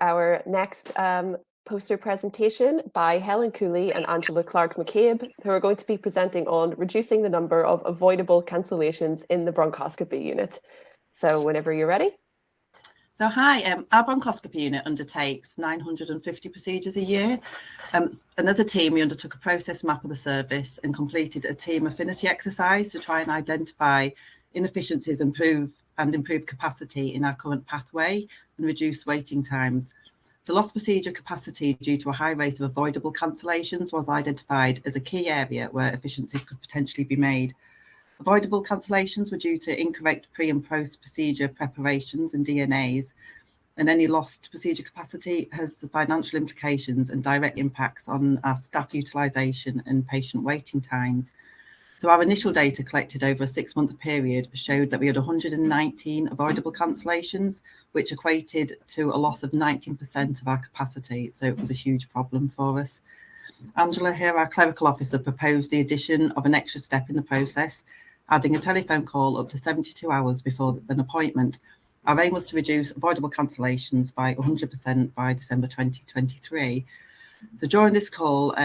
our next poster presentation by Helen Cooley and Angela Clark-McCabe, who are going to be presenting on reducing the number of avoidable cancellations in the bronchoscopy unit. So whenever you're ready. So hi, our bronchoscopy unit undertakes 950 procedures a year. And as a team, we undertook a process map of the service and completed a team affinity exercise to try and identify inefficiencies, improve capacity in our current pathway and reduce waiting times. So lost procedure capacity due to a high rate of avoidable cancellations was identified as a key area where efficiencies could potentially be made. Avoidable cancellations were due to incorrect pre and post procedure preparations and DNAs, and any lost procedure capacity has financial implications and direct impacts on our staff utilisation and patient waiting times. So our initial data collected over a 6-month period showed that we had 119 avoidable cancellations, which equated to a loss of 19% of our capacity. So it was a huge problem for us. Angela here, our clerical officer, proposed the addition of an extra step in the process, adding a telephone call up to 72 hours before an appointment. Our aim was to reduce avoidable cancellations by 100% by December 2023. So during this call,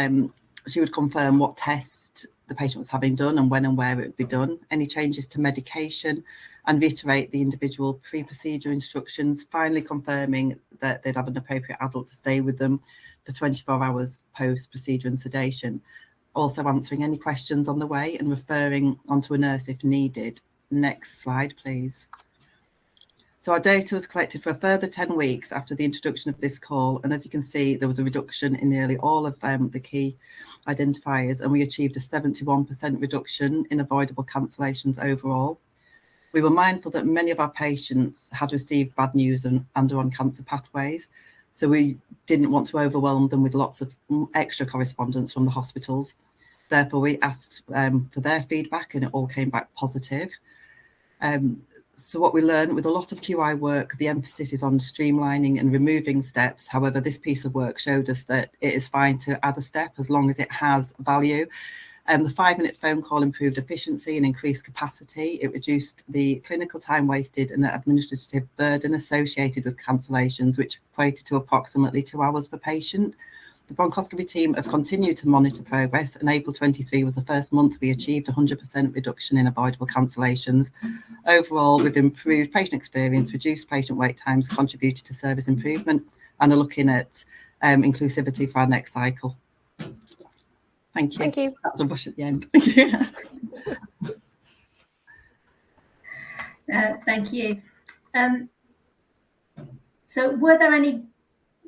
she would confirm what test the patient was having done and when and where it would be done, any changes to medication, and reiterate the individual pre-procedure instructions, finally confirming that they'd have an appropriate adult to stay with them for 24 hours post-procedure and sedation. Also answering any questions on the way and referring onto a nurse if needed. Next slide, please. So our data was collected for a further 10 weeks after the introduction of this call. And as you can see, there was a reduction in nearly all of the key identifiers, and we achieved a 71% reduction in avoidable cancellations overall. We were mindful that many of our patients had received bad news and are on cancer pathways. So we didn't want to overwhelm them with lots of extra correspondence from the hospitals. Therefore, we asked for their feedback and it all came back positive. So what we learned with a lot of QI work, the emphasis is on streamlining and removing steps. However, this piece of work showed us that it is fine to add a step as long as it has value. The 5-minute phone call improved efficiency and increased capacity. It reduced the clinical time wasted and the administrative burden associated with cancellations, which equated to approximately 2 hours per patient. The bronchoscopy team have continued to monitor progress, and April 23 was the first month we achieved 100% reduction in avoidable cancellations. Overall, we've improved patient experience, reduced patient wait times, contributed to service improvement, and are looking at inclusivity for our next cycle. Thank you. Thank you. That's a rush at the end. Thank you. So were there any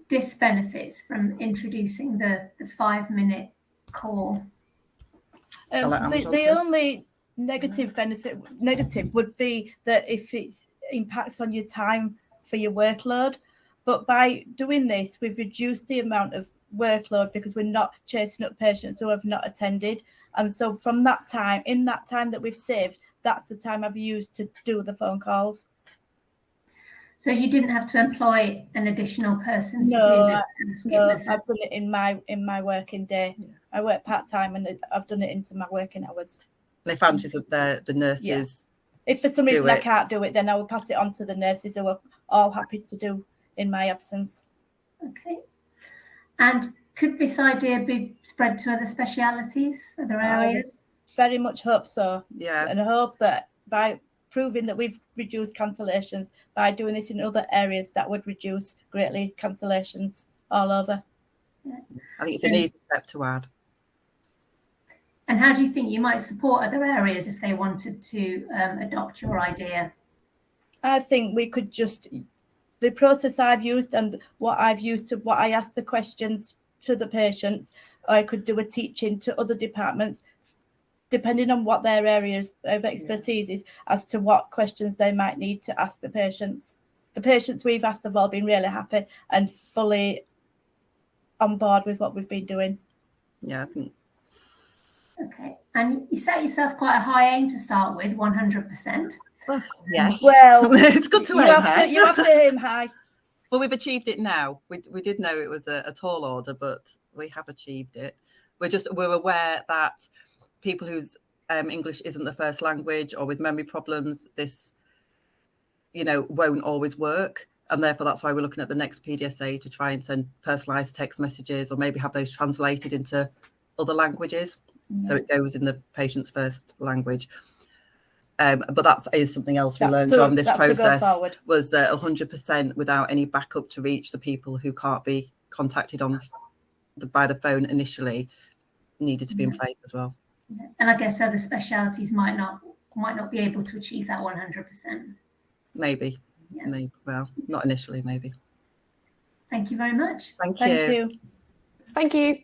disbenefits from introducing the 5-minute call? The only negative would be that if it impacts on your time for your workload. But by doing this, we've reduced the amount of workload because we're not chasing up patients who have not attended. And so from that time, in that time that we've saved, that's the time I've used to do the phone calls. So you didn't have to employ an additional person to do this? No, I've done it in my working day. Yeah. I work part-time and I've done it into my working hours. The advantage of the nurses. Yeah. If for some reason I can't do it, then I will pass it on to the nurses who are all happy to do in my absence. Okay. And could this idea be spread to other specialities, other areas? Very much hope so. Yeah. And I hope that by proving that we've reduced cancellations, by doing this in other areas, that would reduce greatly cancellations all over. Yeah. I think it's an easy step to add. And how do you think you might support other areas if they wanted to adopt your idea? I think we could just, the process I've used and what I've used to what I ask the questions to the patients, I could do a teaching to other departments, depending on what their areas of expertise is, as to what questions they might need to ask the patients. The patients we've asked have all been really happy and fully on board with what we've been doing. Yeah, I think. Okay. And you set yourself quite a high aim to start with, 100%. Yes. Well, it's good to aim high. You have to aim high. Well, we've achieved it now. We did know it was a tall order, but we have achieved it. We're aware that people whose English isn't the first language or with memory problems, this, won't always work. And therefore, that's why we're looking at the next PDSA to try and send personalised text messages, or maybe have those translated into other languages, so it goes in the patient's first language. But that is something else we learned from this process, was that 100% without any backup to reach the people who can't be contacted by the phone initially needed to be in place as well. And I guess other specialities might not be able to achieve that 100%. Maybe. Maybe. Well, not initially, maybe. Thank you very much. Thank you. Thank you.